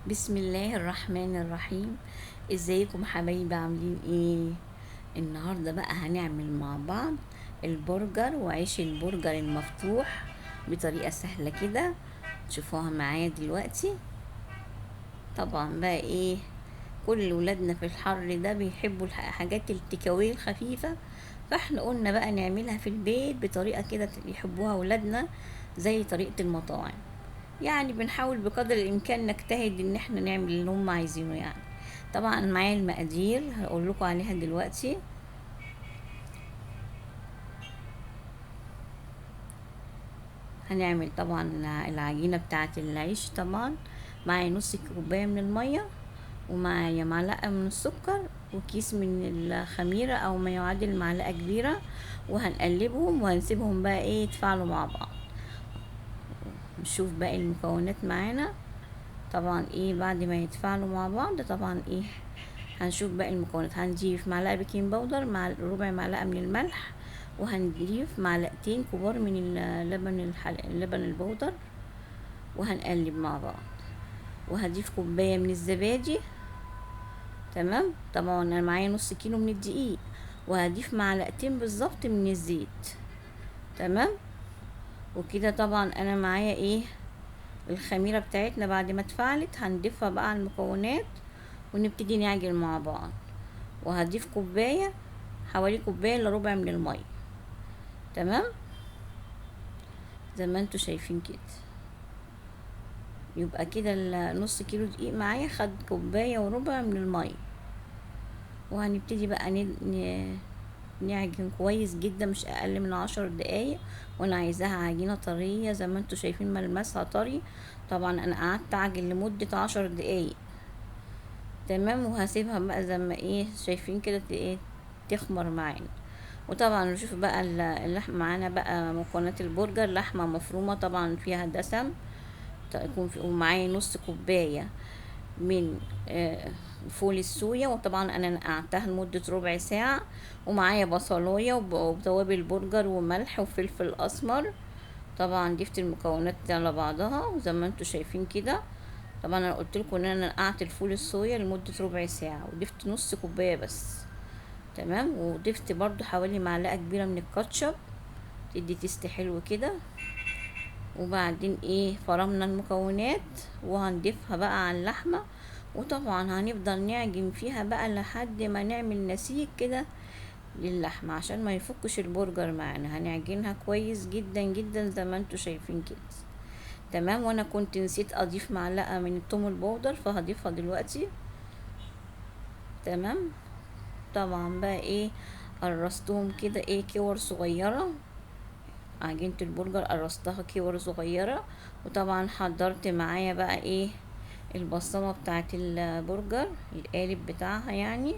بسم الله الرحمن الرحيم. ازيكم حبايبي، عاملين ايه؟ النهارده بقى هنعمل مع بعض البرجر وعيش البرجر المفتوح بطريقة سهلة كده. تشوفوها معايا دلوقتي. طبعا بقى ايه، كل ولادنا في الحر ده بيحبوا الحاجات التكاوي الخفيفة، فاحنا قلنا بقى نعملها في البيت بطريقة كده يحبوها ولادنا زي طريقة المطاعم. يعني بنحاول بقدر الامكان نجتهد ان احنا نعمل اللي هم عايزينه يعني. طبعا معايا المقادير هقول لكم عليها دلوقتي. هنعمل طبعا العجينة بتاعة العيش. طبعا معايا نص كوباية من المية، ومعايا معلقة من السكر، وكيس من الخميرة او ما يعادل معلقة كبيرة، وهنقلبهم وهنسيبهم بقى ايه يتفاعلوا مع بعض. نشوف باقي المكونات معانا. طبعا ايه بعد ما يتفاعلوا مع بعض طبعا ايه هنشوف باقي المكونات. هنضيف معلقة بيكنج باودر مع ربع معلقة من الملح، وهنضيف معلقتين كبار من اللبن البودر، وهنقلب مع بعض. وهضيف كوباية من الزبادي. تمام. طبعا انا معايا نص كيلو من الدقيق، وهضيف معلقتين بالظبط من الزيت. تمام. وكده طبعا انا معايا ايه الخميرة بتاعتنا بعد ما اتفعلت هنضيفها بقى على المكونات، ونبتدي نعجن مع بعض. وهضيف كوباية، حوالي كوباية الا ربع من المية. تمام. زي ما انتوا شايفين كده، يبقى كده نص كيلو دقيق معايا خد كوباية وربع من المية. وهنبتدي بقى نعجن كويس جدا، مش اقل من 10 دقايق. وانا عايزاها عجينة طرية زي ما انتوا شايفين ملمسها طري. طبعا انا قعدت اعجن لمدة 10 دقايق. تمام. وهسيبها بقى زي ما ايه شايفين كده ايه تخمر معانا. وطبعا نشوف بقى اللحم معانا بقى مكونات البرجر. لحمة مفرومة طبعا فيها دسم، يكون في. ومعايا نص كوباية من فول الصويا، وطبعا انا نقعتها لمدة ربع ساعة. ومعايا بصلاية وتوابل برجر وملح وفلفل اسمر. طبعا ضفت المكونات دي على بعضها وزي ما انتوا شايفين كده. طبعا انا قلت لكم ان انا نقعت الفول الصويا لمدة ربع ساعة، وضفت نص كوباية بس. تمام. وضفت برضو حوالي معلقة كبيرة من الكاتشب، تدي تيست حلو كده. وبعدين ايه فرمنا المكونات وهنضيفها بقى على اللحمة. وطبعا هنفضل نعجن فيها بقى لحد ما نعمل نسيج كده للحمة عشان ما يفكش البرجر معانا. هنعجنها كويس جدا جدا زي ما انتوا شايفين كده. تمام. وانا كنت نسيت اضيف معلقة من التوم البودر فهضيفها دلوقتي. تمام. طبعا بقى ايه قرصتهم كده ايه كور صغيرة. عجينة البرجر قرصتها كور صغيرة. وطبعا حضرت معايا بقى ايه البصمة بتاعت البرجر، القالب بتاعها يعني.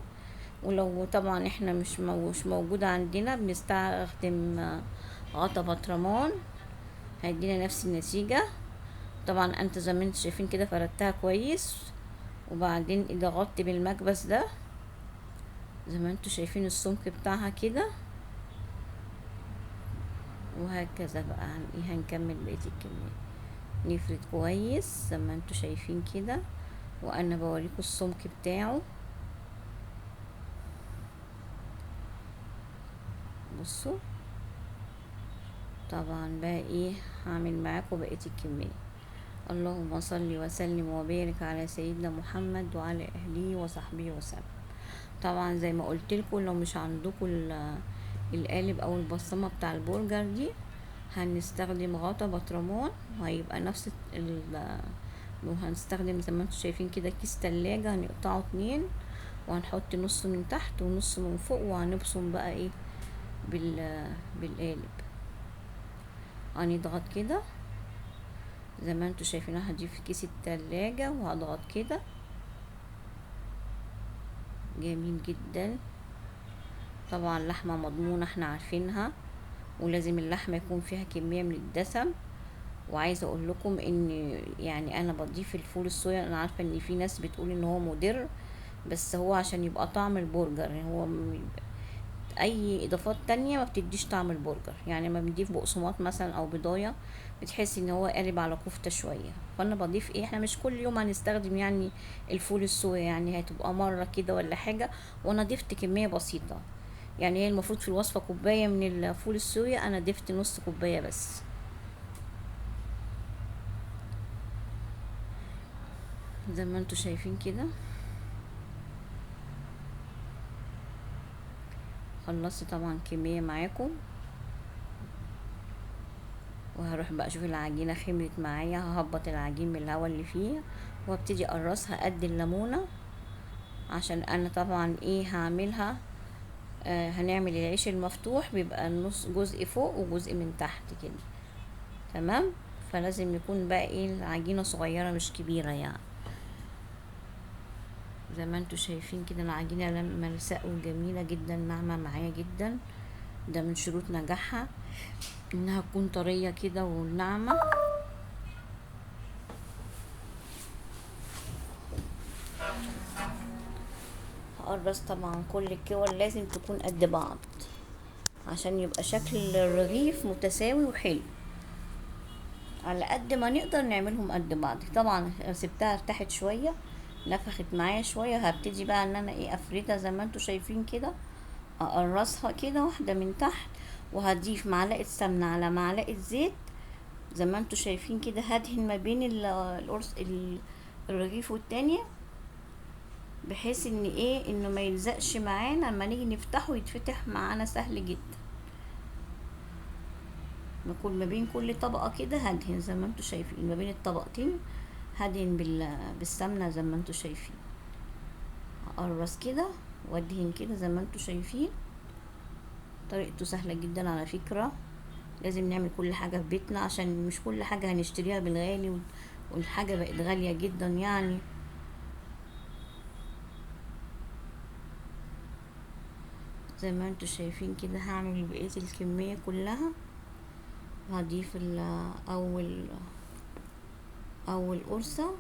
ولو طبعا احنا مش موجودة عندنا بنستخدم غطا بطرمان، هيدينا نفس النتيجة. طبعا انت زي ما انتوا شايفين كده فردتها كويس. وبعدين ضغطت بالمكبس ده زي ما انتوا شايفين السمك بتاعها كده. وهكذا بقى هنكمل بقية الكمية. نفرد كويس زي ما انتوا شايفين كده، وانا بوريكم السمك بتاعه. بصوا. طبعا بقى ايه هعمل معاكم بقية الكمية. اللهم صل وسلم وبارك على سيدنا محمد وعلى اهله وصحبه وسلم. طبعا زي ما قلت لكم لو مش عندكم القالب او البصمة بتاع البرجر دي، هنستخدم غطا بطرمان وهيبقى نفس وهنستخدم زي ما انتم شايفين كده كيس تلاجة هنقطعه 2، وهنحط نص من تحت ونص من فوق، وهنبصم بقى ايه بالقالب. هنضغط كده زي ما انتوا شايفين. هضيف كيس التلاجة وهضغط كده. جميل جدا. طبعا اللحمة مضمونة احنا عارفينها، ولازم اللحمة يكون فيها كمية من الدسم. وعايزة اقول لكم ان يعني انا بضيف الفول الصويا. انا عارفة ان في ناس بتقول ان هو مضر، بس هو عشان يبقى طعم البرجر. يعني هو اي اضافات تانية ما بتديش طعم البرجر. يعني لما بنضيف بقسماط مثلا او بضايه بتحس ان هو قالب على كفتة شوية. فانا بضيف ايه، احنا مش كل يوم هنستخدم يعني الفول الصويا، يعني هتبقى مرة كده ولا حاجة. وانا ضفت كمية بسيطة، يعني هي المفروض في الوصفة كوباية من الفول الصويا، انا ضفت نص كوباية بس. زي ما انتوا شايفين كده. خلصت طبعا كمية معاكم، وهروح بقى اشوف العجينة خمرت معايا. ههبط العجين من الهواء اللي فيه وابتدي اقرصها قد الليمونة، عشان انا طبعا ايه هعملها. هنعمل العيش المفتوح بيبقى النص جزء فوق وجزء من تحت كده، تمام. فلازم يكون بقى ايه العجينة صغيرة مش كبيرة يعني. زي ما انتوا شايفين كده العجينة ملساء وجميلة جدا، ناعمة معايا جدا. ده من شروط نجاحها انها تكون طرية كده وناعمة. هقرص طبعا كل الكور لازم تكون قد بعض عشان يبقى شكل الرغيف متساوي وحلو. على قد ما نقدر نعملهم قد بعض. طبعا سبتها ارتاحت شوية، نفخت معايا شوية. هبتدي بقى ان انا ايه افردها زي ما انتوا شايفين كده، اقرصها كده واحدة من تحت، وهضيف معلقة سمنة على معلقة زيت زي ما انتوا شايفين كده. هدهن ما بين القرص الرغيف والتانية، بحيث ان ايه انه ما يلزقش معانا لما نيجي نفتحه، يتفتح معانا سهل جدا. ما بين كل طبقة كده هدهن زي ما انتوا شايفين، ما بين الطبقتين هدهن بالسمنة زي ما انتوا شايفين. هقرص كده وادهن كده زي ما انتوا شايفين. طريقته سهلة جدا على فكرة. لازم نعمل كل حاجة في بيتنا، عشان مش كل حاجة هنشتريها بالغالي، والحاجة بقت غالية جدا يعني. زي ما انتوا شايفين كده هعمل بقية الكمية كلها. هضيف اول قرصة،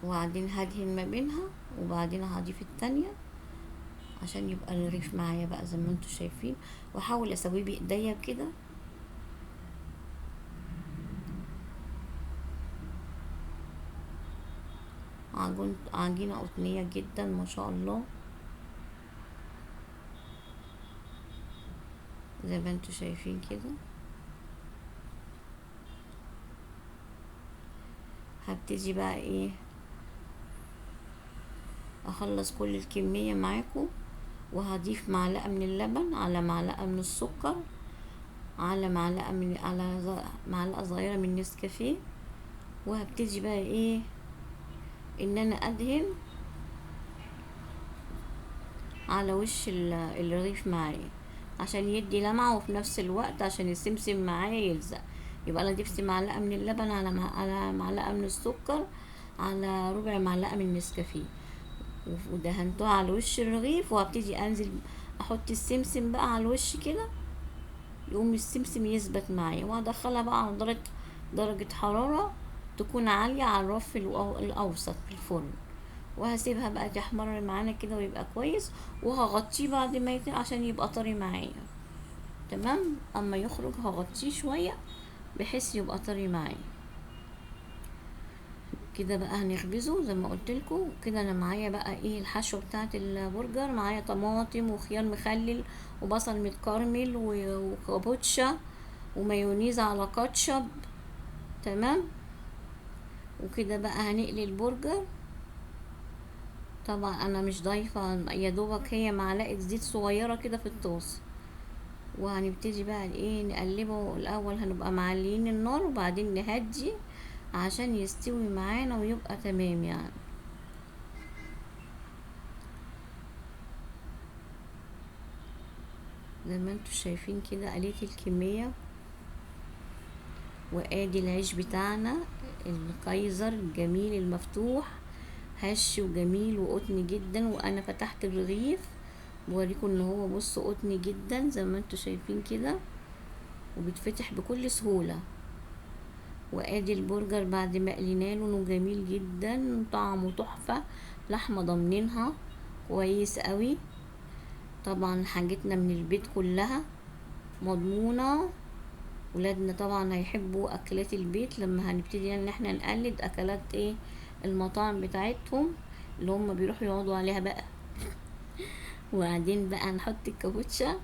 وبعدين هدهن ما بينها، وبعدين هضيف التانية عشان يبقى الرغيف معايا بقى زي ما انتوا شايفين. واحاول اسويه بايديا كده. عجينة قطنية جدا ما شاء الله زي ما انتوا شايفين كده. هبتدي بقى ايه اخلص كل الكمية معاكم، وهضيف معلقة من اللبن على معلقة من السكر على معلقة صغيرة من نسكافيه. وهبتدي بقى ايه ان انا ادهن على وش الرغيف معايا عشان يدي لمعة، وفي نفس الوقت عشان السمسم معايا يلزق. يبقى انا ضفت معلقة من اللبن على معلقة من السكر على ربع معلقة من النسكافيه، ودهنتها على وش الرغيف. وهبتدي انزل احط السمسم بقى على الوش كده، يقوم السمسم يثبت معايا. وهدخلها بقى على درجة حرارة تكون عالية على الرف الاوسط في الفرن، وهسيبها بقى تحمر معانا كده ويبقى كويس. وهغطيه بعد ما عشان يبقى طري معايا، تمام. اما يخرج هغطيه شوية بحيث يبقى طري معايا كده. بقى هنخبزه زي ما قلت لكم كده. انا معايا بقى ايه الحشو بتاعت البرجر. معايا طماطم وخيار مخلل وبصل متكرمل وكابوتشا ومايونيز على كاتشب، تمام. وكده بقى هنقلي البرجر. طبعا انا مش ضايفه، يا دوبك هي معلقه زيت صغيره كده في الطاسه. وهنبتدي بقى ايه نقلبه. الاول هنبقى معليين النار وبعدين نهدي عشان يستوي معانا ويبقى تمام يعني. زي ما انتوا شايفين كده قليت الكمية. وادي العيش بتاعنا الكايزر الجميل المفتوح، هش وجميل وقطني جدا. وانا فتحت الرغيف بوريكم ان هو بصوا قطني جدا زي ما انتوا شايفين كده، وبيتفتح بكل سهولة. وادي البرجر بعد ما قليناه لونه جميل جدا، طعمه تحفة، لحمة ضامنينها كويس قوي، طبعا حاجتنا من البيت كلها مضمونة. ولادنا طبعا هيحبوا اكلات البيت لما هنبتدي ان احنا نقلد اكلات ايه المطاعم بتاعتهم اللي هم بيروحوا يقعدوا عليها بقى. وبعدين بقى نحط الكابوتشا،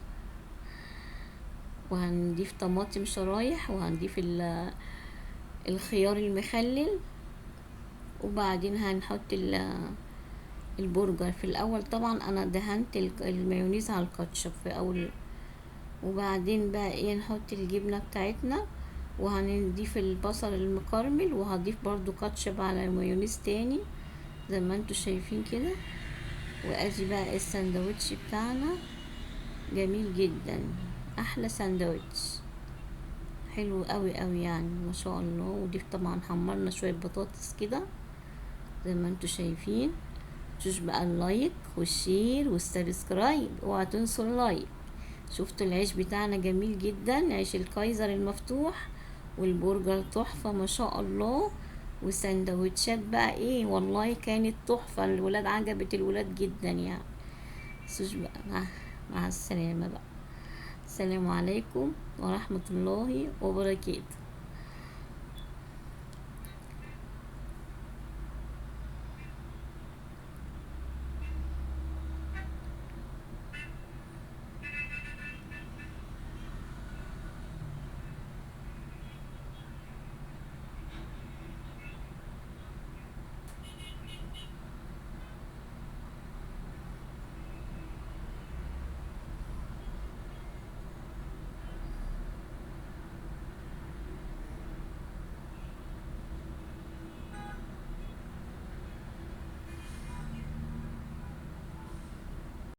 وهنضيف طماطم شرايح، وهنضيف الخيار المخلل، وبعدين هنحط البرجر في الاول. طبعا انا دهنت المايونيز على الكاتشب في اول، وبعدين بقى ايه نحط الجبنة بتاعتنا، وهنضيف البصل المكرمل، وهضيف برضو كاتشب على مايونيز تاني زي ما انتوا شايفين كده. وادي بقى الساندوتش بتاعنا جميل جدا، احلى ساندوتش، حلو قوي قوي يعني ما شاء الله. وضيف طبعا حمرنا شوية بطاطس كده زي ما انتوا شايفين. متنسوش بقى اللايك والشير والسبسكرايب، اوعوا تنسوا اللايك. شفتوا العيش بتاعنا جميل جدا، عيش الكايزر المفتوح، والبرجر تحفة ما شاء الله. والسندوتشات بقى ايه والله كانت تحفة، الولاد عجبت الولاد جدا يعني. متنسوش بقى مع السلامة بقى. السلام عليكم ورحمة الله وبركاته.